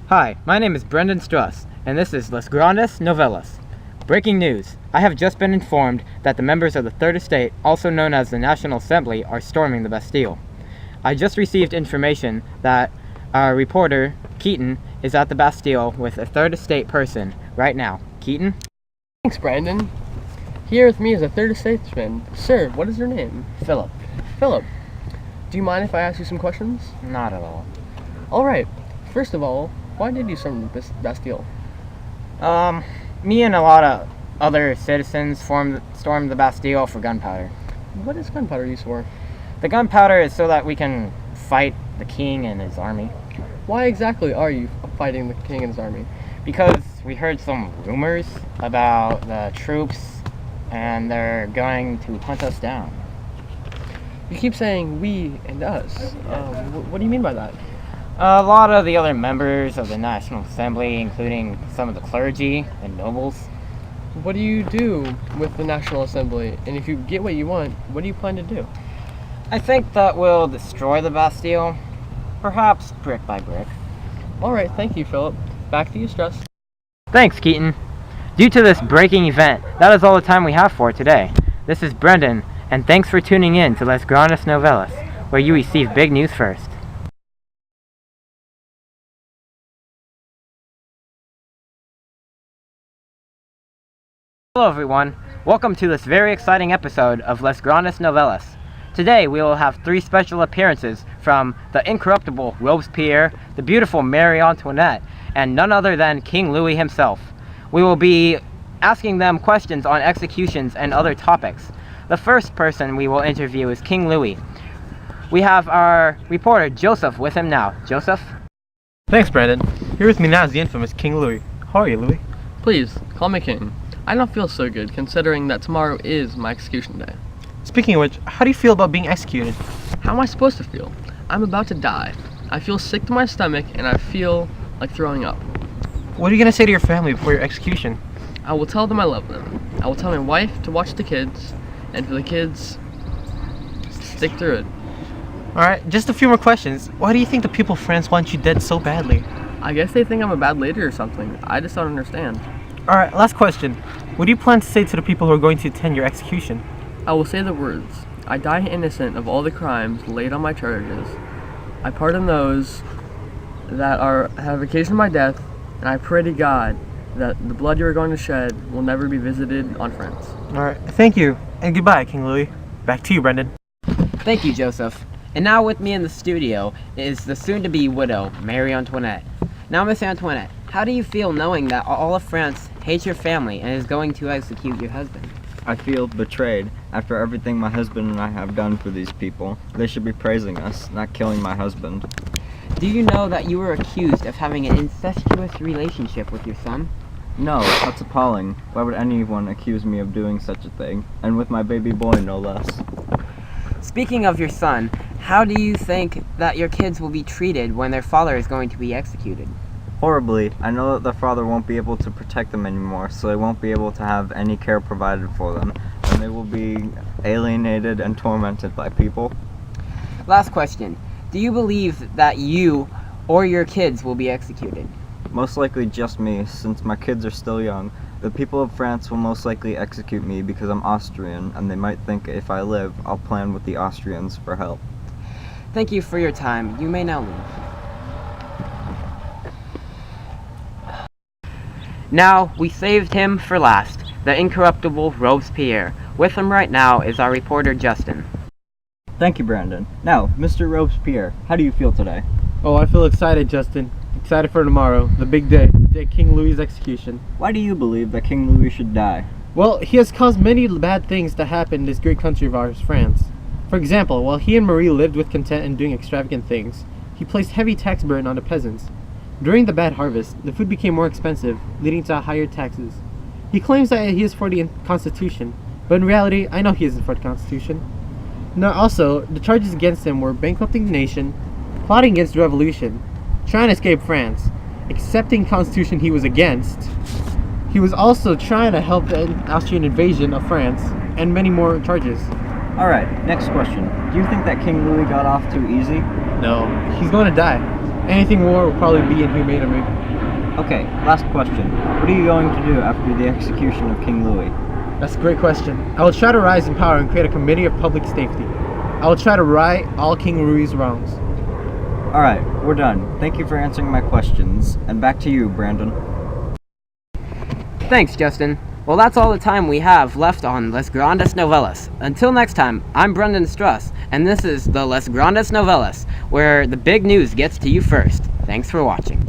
Hi, my name is Brendan Struss, and this is Les Grandes Novelas. Breaking news. I have just been informed that the members of the Third Estate, also known as the National Assembly, are storming the Bastille. I just received information that our reporter, Keaton, is at the Bastille with a Third Estate person right now. Keaton? Thanks, Brandon. Here with me is a Third Statesman. Sir, what is your name? Philip. Philip. Do you mind if I ask you some questions? Not at all. Alright. First of all, why did you storm the Bastille? Me and a lot of other citizens stormed the Bastille for gunpowder. What is gunpowder used for? The gunpowder is so that we can fight the king and his army. Why exactly are you fighting the king and his army? Because we heard some rumors about the troops and they're going to hunt us down. You keep saying we and us. What do you mean by that? A lot of the other members of the National Assembly, including some of the clergy and nobles. What do you do with the National Assembly? And if you get what you want, what do you plan to do? I think that we'll destroy the Bastille, perhaps brick by brick. Alright, thank you, Philip. Back to you, Struss. Thanks, Keaton. Due to this breaking event, that is all the time we have for today. This is Brendan, and thanks for tuning in to Les Grandes Novelas, where you receive big news first. Hello everyone, welcome to this very exciting episode of Les Grandes Novelas. Today we will have 3 special appearances from the incorruptible Robespierre, the beautiful Marie Antoinette, and none other than King Louis himself. We will be asking them questions on executions and other topics. The first person we will interview is King Louis. We have our reporter Joseph with him now. Joseph? Thanks, Brandon. Here with me now is the infamous King Louis. How are you, Louis? Please, call me King. I don't feel so good, considering that tomorrow is my execution day. Speaking of which, how do you feel about being executed? How am I supposed to feel? I'm about to die. I feel sick to my stomach, and I feel like throwing up. What are you going to say to your family before your execution? I will tell them I love them. I will tell my wife to watch the kids, and for the kids, stick through it. Alright, just a few more questions. Why do you think the people of France want you dead so badly? I guess they think I'm a bad leader or something. I just don't understand. Alright, last question. What do you plan to say to the people who are going to attend your execution? I will say the words, I die innocent of all the crimes laid on my charges. I pardon those that have occasioned my death, and I pray to God that the blood you are going to shed will never be visited on France. Alright, thank you, and goodbye, King Louis. Back to you, Brendan. Thank you, Joseph. And now with me in the studio is the soon-to-be widow, Marie Antoinette. Now, Miss Antoinette, how do you feel knowing that all of France hates your family and is going to execute your husband? I feel betrayed after everything my husband and I have done for these people. They should be praising us, not killing my husband. Do you know that you were accused of having an incestuous relationship with your son? No, that's appalling. Why would anyone accuse me of doing such a thing? And with my baby boy, no less. Speaking of your son, how do you think that your kids will be treated when their father is going to be executed? Horribly. I know that their father won't be able to protect them anymore, so they won't be able to have any care provided for them, and they will be alienated and tormented by people. Last question. Do you believe that you or your kids will be executed? Most likely just me, since my kids are still young. The people of France will most likely execute me because I'm Austrian, and they might think if I live, I'll plan with the Austrians for help. Thank you for your time. You may now leave. Now, we saved him for last, the incorruptible Robespierre. With him right now is our reporter Justin. Thank you, Brandon. Now, Mr. Robespierre, how do you feel today? Oh, I feel excited, Justin. Excited for tomorrow, the big day, the day King Louis' execution. Why do you believe that King Louis should die? Well, he has caused many bad things to happen in this great country of ours, France. For example, while he and Marie lived with content and doing extravagant things, he placed heavy tax burden on the peasants. During the bad harvest, the food became more expensive, leading to higher taxes. He claims that he is for the Constitution, but in reality, I know he isn't for the Constitution. Now also, the charges against him were bankrupting the nation, plotting against the revolution, trying to escape France, accepting Constitution he was against. He was also trying to help the Austrian invasion of France, and many more charges. Alright, next question. Do you think that King Louis got off too easy? No, he's going to die. Anything more would probably be inhumane of me. Okay, last question. What are you going to do after the execution of King Louis? That's a great question. I will try to rise in power and create a committee of public safety. I will try to right all King Louis's wrongs. Alright, we're done. Thank you for answering my questions. And back to you, Brandon. Thanks, Justin. Well, that's all the time we have left on Les Grandes Novelas. Until next time, I'm Brendan Struss, and this is the Les Grandes Novelas, where the big news gets to you first. Thanks for watching.